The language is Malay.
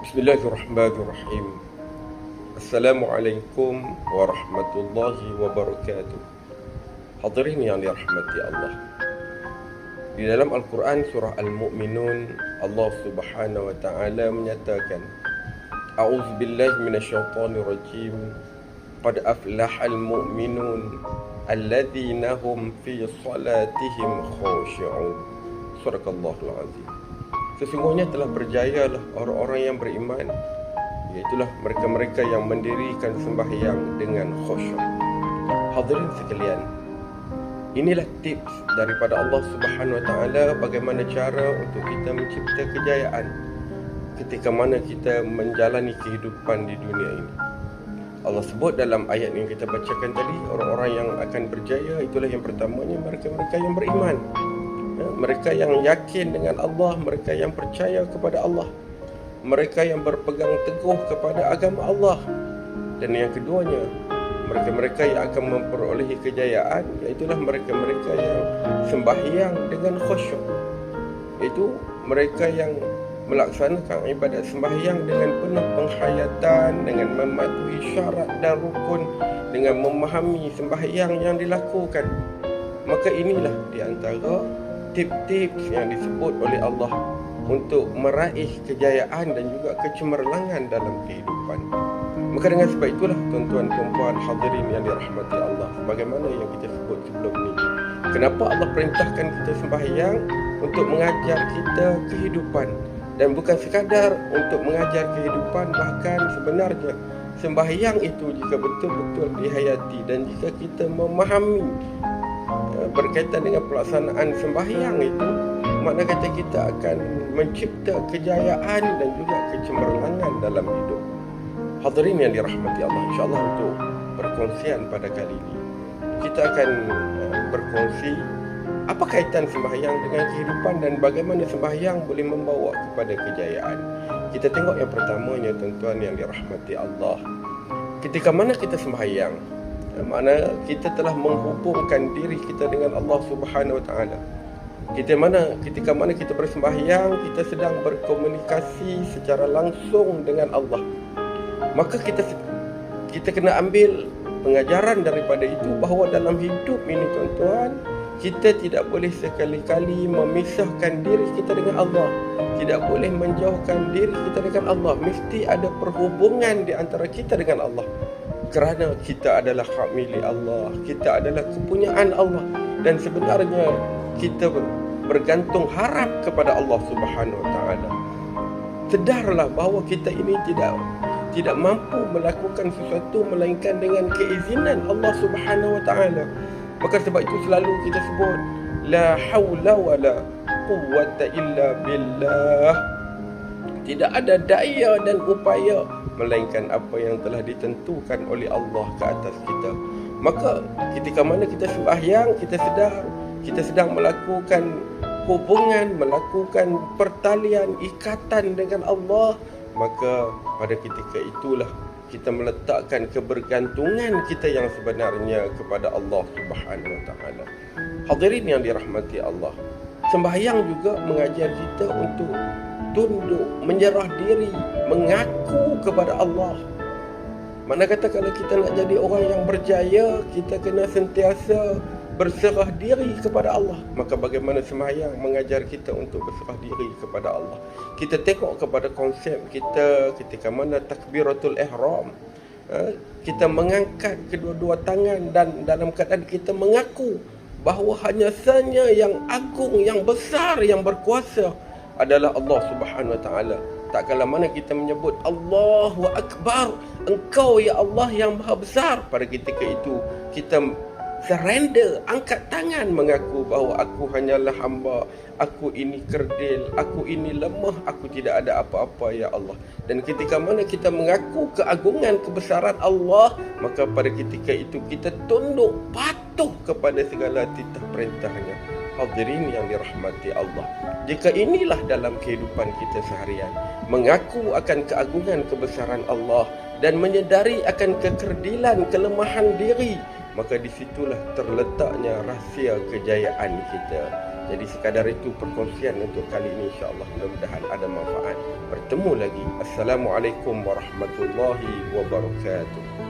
Bismillahirrahmanirrahim. Assalamualaikum warahmatullahi wabarakatuh. Hadirin yang dirahmati Allah. Di dalam Al-Quran surah Al-Mu'minun, Allah Subhanahu wa taala menyatakan, A'udzubillahi minasyaitonir rajim. Qad aflahal mu'minun alladzina hum fi salatihim khashi'un. Surakallahul azim. Sesungguhnya telah berjayalah orang-orang yang beriman, iaitulah mereka-mereka yang mendirikan sembahyang dengan khusyuk. Hadirin sekalian, inilah tips daripada Allah Subhanahu wa taala bagaimana cara untuk kita mencipta kejayaan ketika mana kita menjalani kehidupan di dunia ini. Allah sebut dalam ayat yang kita bacakan tadi, orang-orang yang akan berjaya itulah yang pertamanya mereka-mereka yang beriman. Mereka yang yakin dengan Allah, mereka yang percaya kepada Allah, mereka yang berpegang teguh kepada agama Allah. Dan yang keduanya, mereka-mereka yang akan memperolehi kejayaan, iaitulah mereka-mereka yang sembahyang dengan khusyuk, iaitu mereka yang melaksanakan ibadat sembahyang dengan penuh penghayatan, dengan mematuhi syarat dan rukun, dengan memahami sembahyang yang dilakukan. Maka inilah di antara tips-tips yang disebut oleh Allah untuk meraih kejayaan dan juga kecemerlangan dalam kehidupan. Maka dengan sebab itulah tuan-tuan dan puan hadirin yang dirahmati Allah, sebagaimana yang kita sebut sebelum ini, kenapa Allah perintahkan kita sembahyang? Untuk mengajar kita kehidupan, dan bukan sekadar untuk mengajar kehidupan, bahkan sebenarnya sembahyang itu jika betul-betul dihayati dan jika kita memahami berkaitan dengan pelaksanaan sembahyang itu, makna kata kita akan mencipta kejayaan dan juga kecemerlangan dalam hidup. Hadirin yang dirahmati Allah, insya-Allah untuk perkongsian pada kali ini kita akan berkongsi apa kaitan sembahyang dengan kehidupan dan bagaimana sembahyang boleh membawa kepada kejayaan. Kita tengok yang pertamanya, tuan-tuan yang dirahmati Allah. Ketika mana kita sembahyang, makna kita telah menghubungkan diri kita dengan Allah Subhanahu wa taala. Ketika mana kita bersembahyang, kita sedang berkomunikasi secara langsung dengan Allah. Maka kita kena ambil pengajaran daripada itu, bahawa dalam hidup ini, tuan-tuan, kita tidak boleh sekali-kali memisahkan diri kita dengan Allah. Tidak boleh menjauhkan diri kita dengan Allah. Mesti ada perhubungan di antara kita dengan Allah. Kerana kita adalah hak milik Allah, kita adalah kepunyaan Allah, dan sebenarnya kita bergantung harap kepada Allah Subhanahu wa taala. Sedarlah bahawa kita ini tidak mampu melakukan sesuatu melainkan dengan keizinan Allah Subhanahu wa taala. Maka sebab itu selalu kita sebut la haula wala quwwata illa billah. Tidak ada daya dan upaya melainkan apa yang telah ditentukan oleh Allah ke atas kita. Maka ketika mana kita sembahyang, kita sedar kita sedang melakukan hubungan, melakukan pertalian, ikatan dengan Allah. Maka pada ketika itulah kita meletakkan kebergantungan kita yang sebenarnya kepada Allah Subhanahu wa taala. Hadirin yang dirahmati Allah, sembahyang juga mengajar kita untuk tunduk, menyerah diri, mengaku kepada Allah. Mana kata kalau kita nak jadi orang yang berjaya, kita kena sentiasa berserah diri kepada Allah. Maka bagaimana sembahyang mengajar kita untuk berserah diri kepada Allah. Kita tengok kepada konsep kita ketika mana takbiratul ihram, kita mengangkat kedua-dua tangan dan dalam keadaan kita mengaku bahawa hanya sahaja yang agung, yang besar, yang berkuasa adalah Allah Subhanahu wa taala. Tak kala mana kita menyebut Allahu Akbar, Engkau ya Allah yang Maha Besar, pada ketika itu kita surrender, angkat tangan mengaku bahawa aku hanyalah hamba, aku ini kerdil, aku ini lemah, aku tidak ada apa-apa ya Allah. Dan ketika mana kita mengaku keagungan, kebesaran Allah, maka pada ketika itu kita tunduk, patuh kepada segala titah perintahnya. Hadirin yang dirahmati Allah, jika inilah dalam kehidupan kita seharian, mengaku akan keagungan kebesaran Allah dan menyedari akan kekerdilan, kelemahan diri, maka disitulah terletaknya rahsia kejayaan kita. Jadi sekadar itu perkongsian untuk kali ini, insya-Allah mudah-mudahan ada manfaat. Bertemu lagi. Assalamualaikum warahmatullahi wabarakatuh.